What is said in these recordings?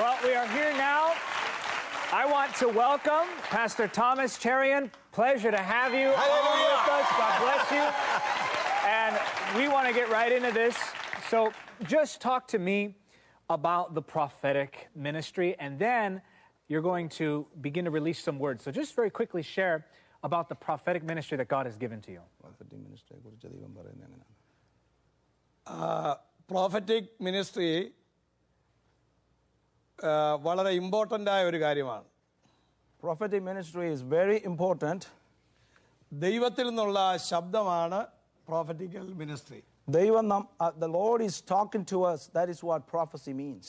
Well, we are here now. I want to welcome Pastor Thomas Cherian. Pleasure to have you on with us. God bless you. And we want to get right into this. So just talk to me about the prophetic ministry, and then you're going to begin to release some words. So just very quickly share about the prophetic ministry that God has given to you. Prophetic ministry വളരെ important ആയ ഒരു കാര്യമാണ്. Prophetic ministry is very important. ദൈവത്തിൽ നിന്നുള്ള ശബ്ദമാണ് prophetical ministry. The Lord is talking to us. That is what prophecy means.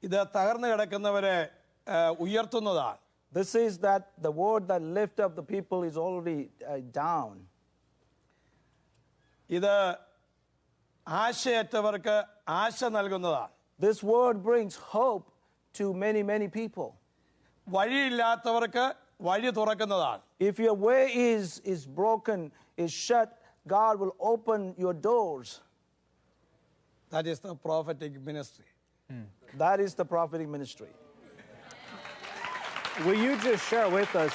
ഇത് തകർന്നു കിടക്കുന്നവരെ ഉയർത്തുന്നതാണ്. This is that the word that lift up the people is already down. ഇത് ആശയറ്റവർക്ക് ആശ നൽകുന്നതാണ്. This word brings hope to many, many people. വഴിയില്ലാത്തവർക്ക് വഴി തുറക്കുന്നതാണ്. If your way is broken, is shut, God will open your doors. That is the prophetic ministry. That is the prophetic ministry. Will you just share with us,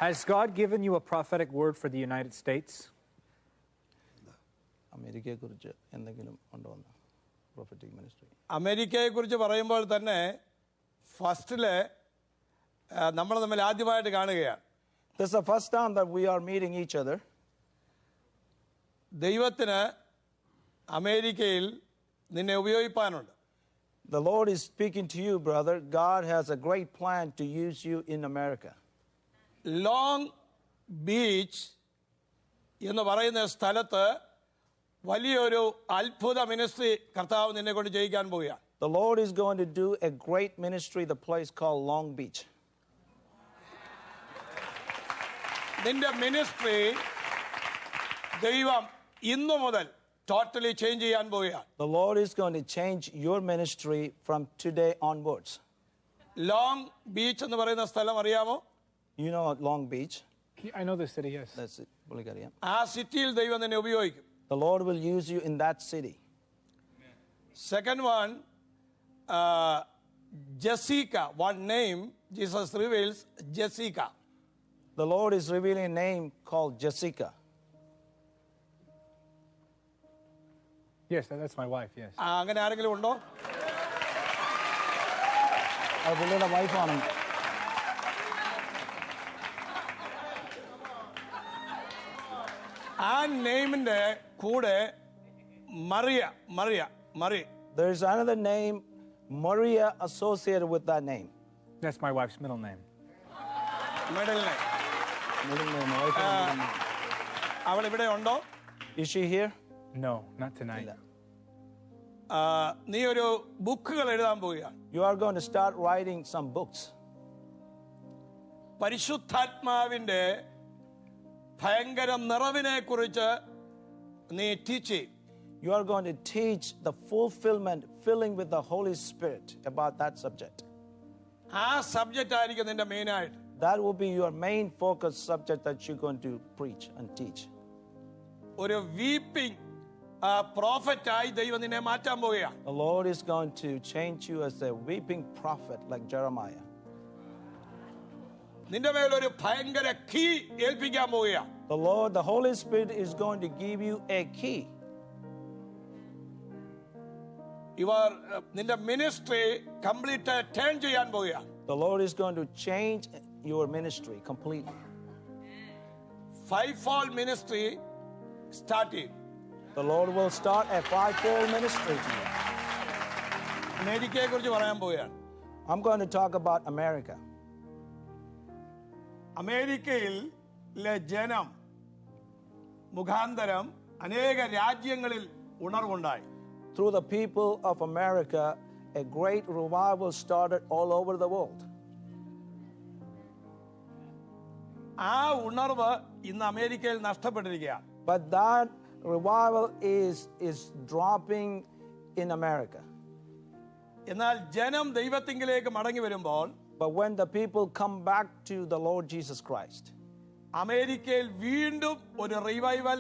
has God given you a prophetic word for the United States? അമേരിക്കയെക്കുറിച്ച് എന്തെങ്കിലും ഉണ്ടോ prophetic ministry? അമേരിക്കയെക്കുറിച്ച് പറയുമ്പോൾ തന്നെ ഫസ്റ്റില് നമ്മൾ തമ്മിൽ ആദ്യമായിട്ട് കാണുകയാണ്. This is the first time that we are meeting each other. ദൈവത്തിന് അമേരിക്കയിൽ നിന്നെ ഉപയോഗിക്കാനുണ്ട്. The Lord is speaking to you, brother. God has a great plan to use you in America. Long beach എന്ന് പറയുന്ന സ്ഥലത്ത് വലിയൊരു അത്ഭുത മിനിസ്ട്രി കർത്താവ് നിന്നെ കൊണ്ട് ചെയ്യിക്കാൻ പോവുകയാണ്. The Lord is going to do a great ministry, the place called Long Beach. നിന്റെ മിനിസ്ട്രി ദൈവം ഇന്നു മുതൽ ടോട്ടലി ചേഞ്ച് ചെയ്യാൻ പോവുകയാണ്. The Lord is going to change your ministry from today onwards. Long beach എന്ന് പറയുന്ന സ്ഥലം അറിയാമോ? You know Long Beach? I know the city, yes. That's it. Bulgaria. ആ സിറ്റിയിൽ ദൈവം നിന്നെ ഉപയോഗിക്കും. The Lord will use you in that city. Second one, Jessica, one name Jesus reveals, Jessica. The Lord is revealing a name called Jessica. Yes, that's my wife, yes. അങ്ങനെ ആരെങ്കിലും ഉണ്ടോ? അത് പുള്ളിയുടെ വൈഫാണ്. ആ നെയിമിന്റെ കൂടെ Mariya. There is another name, Maria, associated with that name. That's my wife's middle name. Middle name. Middle name, wife name. അവൾ ഇവിടെ ഉണ്ടോ? Is she here? No, not tonight. നീ ഒരു ബുക്കുകൾ എഴുതാൻ പോവുകയാണ്. You are going to start writing some books. പരിശുദ്ധാത്മാവിന്റെ ഭയങ്കര നിറവിനെ കുറിച്ച് നീ ടീച്ച് ചെയ്യും. You are going to teach the fulfillment, filling with the Holy Spirit about that subject. ആ സബ്ജക്റ്റ് ആയിരിക്കും നിന്റെ മെയിൻ ആയിട്ട്. That will be your main focus subject that you're going to preach and teach. ഒരു weeping prophet ആയി ദൈവം നിന്നെ മാറ്റാൻ പോവുകയാണ്. The Lord is going to change you as a weeping prophet like Jeremiah. നിന്റെ മേൽ ഒരു ഭയങ്കര കീ ഏൽപ്പിക്കാൻ പോവുകയാണ്. The Lord, the Holy Spirit is going to give you a key. നിന്റെ മിനിസ്ട്രി കംപ്ലീറ്റ് ടേൺ ചെയ്യാൻ പോവുകയാണ്. The Lord is going to change your ministry completely. Five-fold ministry start ചെയ്യും. The Lord will start a five-fold ministry to you. അമേരിക്കയെ കുറിച്ച് പറയാൻ പോവുകയാണ്. I'm going to talk about America. അമേരിക്കയിലെ ജനം മുഖാന്തരം അനേക രാജ്യങ്ങളിൽ ഉണർവുണ്ടായി. Through the people of America, a great revival started all over the world. ആ ഉണർവ് ഇന്ന് അമേരിക്കയിൽ നഷ്ടപ്പെട്ടിരിക്കുകയാണ്. But that revival is dropping in America. എന്നാൽ ജനം ദൈവത്തിങ്കിലേക്ക് മടങ്ങി വരുമ്പോൾ, but when the people come back to the Lord Jesus Christ, അമേരിക്കയിൽ വീണ്ടും ഒരു റിവൈവൽ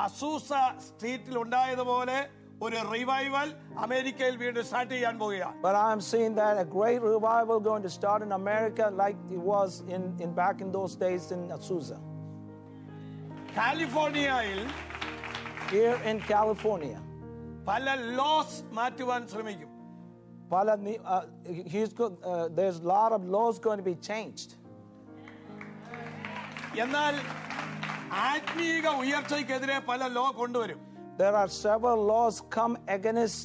അസൂസ സ്ട്രീറ്റിൽ ഉണ്ടായതുപോലെ ഒരു റിവൈവൽ അമേരിക്കയിൽ വീണ്ടും സ്റ്റാർട്ട് ചെയ്യാൻ പോവുകയാണ്. But I'm seeing that a great revival going to start in America like it was in back in those days in Azusa. കാലിഫോർണിയയിൽ Here in California, പല ലോസ് മാറ്റുവാൻ ശ്രമിക്കും. there's a lot of laws going to be changed. എന്നാൽ ആത്മീക ഉയർച്ചയ്ക്കെതിരെ പല law കൊണ്ടുവരും. There are several laws come against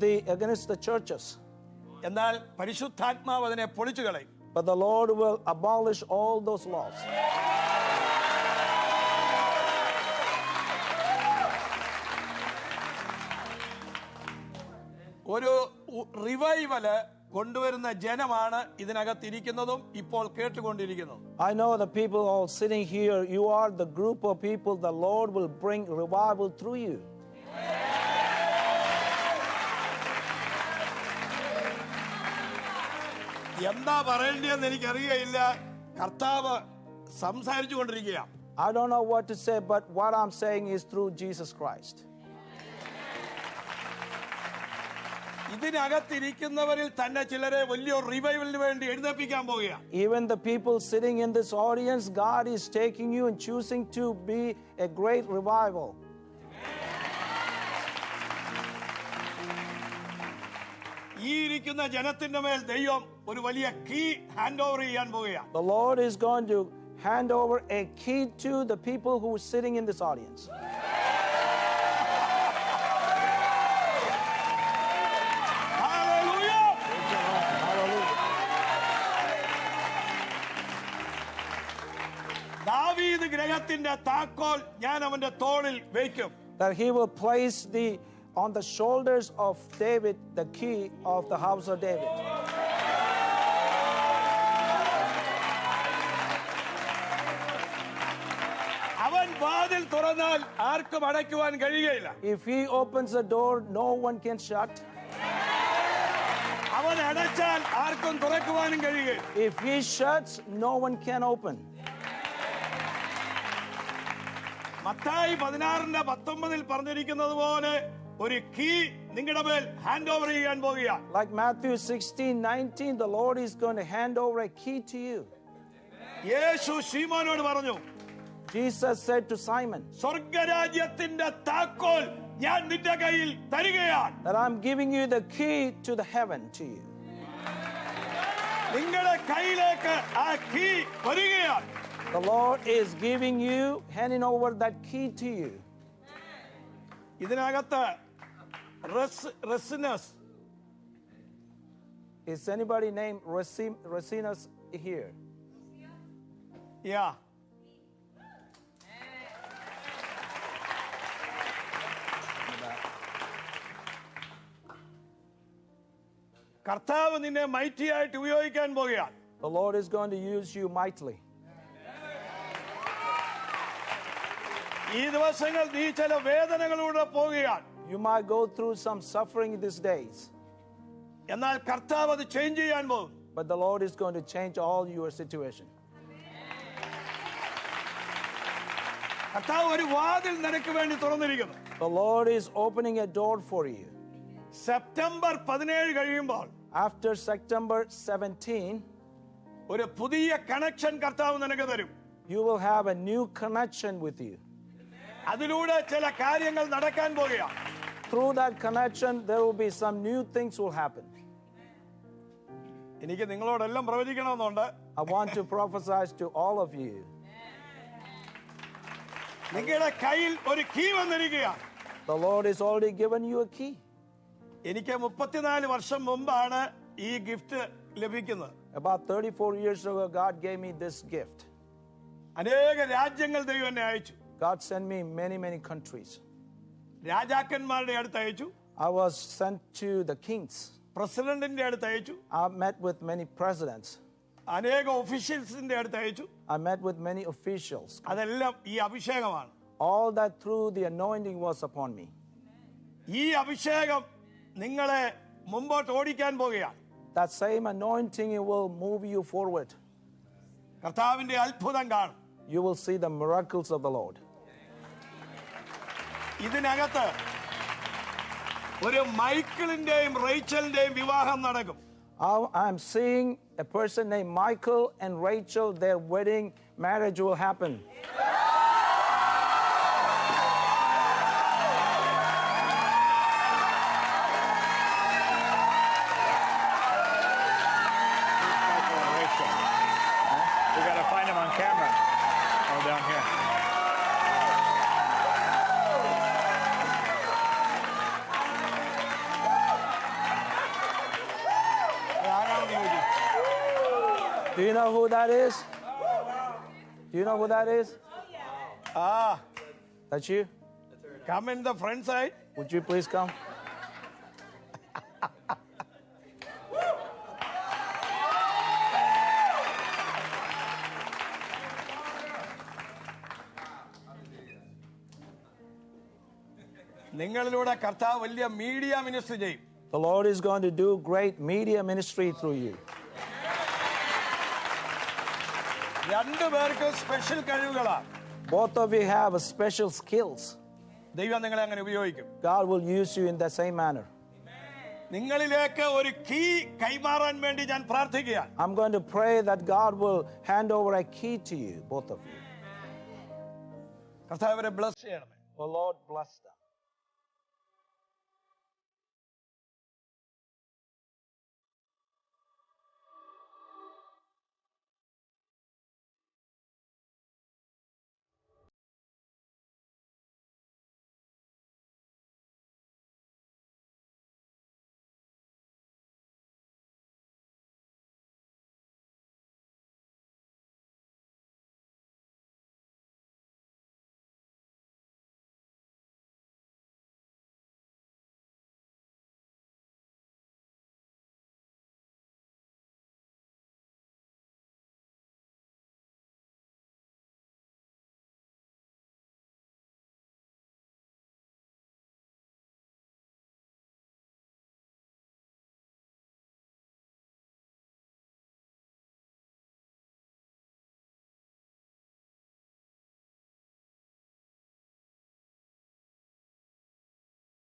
the churches. എന്നാൽ പരിശുദ്ധാത്മാവ് അതിനെ പൊളിച്ചു കളയും. But the Lord will abolish all those laws. ഒരു റിവൈവല് കൊണ്ടുവരുന്ന ജനമാണ് ഇതിനകത്തിരിക്കുന്നതും ഇപ്പോൾ കേട്ടുകൊണ്ടിരിക്കുന്നതും. I know the people all sitting here, you are the group of people the Lord will bring revival through you. എന്താ പറയേണ്ടതെന്ന് എനിക്കറിയില്ല. കർത്താവ് സംസാരിച്ചു കൊണ്ടിരിക്കുകയാണ്. I don't know what to say, but what I'm saying is through Jesus Christ. ഇതിനകത്തിരിക്കുന്നവരിൽ തന്നെ ചിലരെ വലിയ റിവൈവലിന് വേണ്ടി എഴുന്നേൽപ്പിക്കാൻ പോവുകയാണ്. Even the people sitting in this audience, God is taking you and choosing to be a great revival. ഈ ഇരിക്കുന്ന ജനത്തിന്റെ മേൽ ദൈവം ഒരു വലിയ കീ ഹാൻഡ് ഓവർ ചെയ്യാൻ പോവുകയാണ്. The Lord is going to hand over a key to the people who are sitting in this audience. Hallelujah! ദാവീദ് ഗൃഹത്തിന്റെ താക്കോൽ ഞാൻ അവന്റെ തോളിൽ വയ്ക്കും. That he will place on the shoulders of David the key of the house of David. അവൻ വാതിൽ തുറന്നാൽ ആർക്കും അടയ്ക്കുവാൻ കഴിയുകയില്ല. If he opens the door, no one can shut. അവൻ അടച്ചാൽ ആർക്കും തുറക്കുവാനും കഴിയുകയില്ല. If he shuts, no one can open. Mathai 16:19 പറഞ്ഞിരിക്കുന്നത് പോലെ ഒരു കീ നിങ്ങളുടെ മേൽ ഹാൻഡ് ഓവർ ചെയ്യാൻ പോകുകയാണ്. Like Matthew 16:19, the Lord is going to hand over a key to you. യേശു ശീമോനോട് പറഞ്ഞു, Jesus said to Simon, സ്വർഗരാജ്യത്തിന്റെ താക്കോൽ ഞാൻ നിന്റെ കയ്യിൽ തരികയാണ്. that I'm giving you the key to the heaven to you. നിങ്ങളുടെ കയ്യിലേക്ക് ആ കീ വരികയാണ്. The Lord is giving you, handing over that key to you. ഇതിനകത്ത് resinous. Is anybody named Racinus here? Yeah. കർത്താവ് നിന്നെ മൈറ്റിയായിട്ട് ഉപയോഗിക്കാൻ പോകുകയാണ്. The Lord is going to use you mightily. ഈ ദിവസങ്ങൾ നീ ചില വേദനകളിലൂടെ പോവുകയാണ്. You might go through some suffering these days. എന്നാൽ കർത്താവ് അത് ചേഞ്ച് ചെയ്യാൻ പോകും. But the Lord is going to change all your situation. കർത്താവ് ഒരു വാതിൽ നിനക്ക് വേണ്ടി തുറന്നിരിക്കുന്നു. The Lord is opening a door for you. September 17 കഴിയുമ്പോൾ After September 17, ഒരു പുതിയ കണക്ഷൻ കർത്താവ് നിനക്ക് തരും. you will have a new connection with you. അതിലൂടെ ചില കാര്യങ്ങൾ നടക്കാൻ പോകുകയാണ്. Through that connection, there will be some new things will happen. എനിക്ക് നിങ്ങളോടെല്ലാം പ്രവചിക്കണമെന്നുണ്ട്. I want to prophesy to all of you. നിങ്ങളുടെ കയ്യിൽ ഒരു കീ വന്നിരിക്കുകയാണ്. The Lord has already given you a key. എനിക്ക് 34 വർഷം മുമ്പാണ് ഈ ഗിഫ്റ്റ് ലഭിക്കുന്നത്. About 34 years ago, God gave me this gift. അനേക രാജ്യങ്ങൾ ദൈവം എന്നെ അയച്ചു. God sent me many countries. രാജാക്കന്മാരുടെ അടുത്ത് അയച്ചു. I was sent to the kings. പ്രസിഡന്റിന്റെ അടുത്ത് അയച്ചു. I met with many presidents. അനേക ഒഫീഷ്യൽസിന്റെ അടുത്ത് അയച്ചു. I met with many officials. അതെല്ലാം ഈ അഭിഷേകമാണ്. All that through the anointing was upon me. ഈ അഭിഷേകം നിങ്ങളെ മുമ്പോട്ട് ഓടിക്കാൻ പോകുകയാണ്. That same anointing will move you forward. കർത്താവിന്റെ അത്ഭുതം കാണും. You will see the miracles of the Lord. ഇതിനകത്ത് ഒരു മൈക്കിളിന്റെയും റേച്ചലിന്റെയും വിവാഹം നടക്കും. I'm seeing a person named Michael and Rachel, their wedding marriage will happen. We got to find him on camera. Oh, down here. Do you know who that is? Do you know who that is? Ah, That's you? come in the front side. Would you please come? നിങ്ങളിലൂടെ കർത്താവ് വലിയ media ministry ചെയ്യും. The Lord is going to do great media ministry through you. രണ്ടുപേർക്ക് special കഴിവുകളാണ്. Both of you have a special skills. ദൈവം നിങ്ങളെ അങ്ങനെ ഉപയോഗിക്കും. God will use you in the same manner. നിങ്ങളിലേക്ക് ഒരു കീ കൈമാറാൻ വേണ്ടി ഞാൻ പ്രാർത്ഥിക്കുകയാണ്. I'm going to pray that God will hand over a key to you, both of you. കർത്താവ് അവരെ ബ്ലസ് ചെയ്യണമേ. Oh Lord, bless them.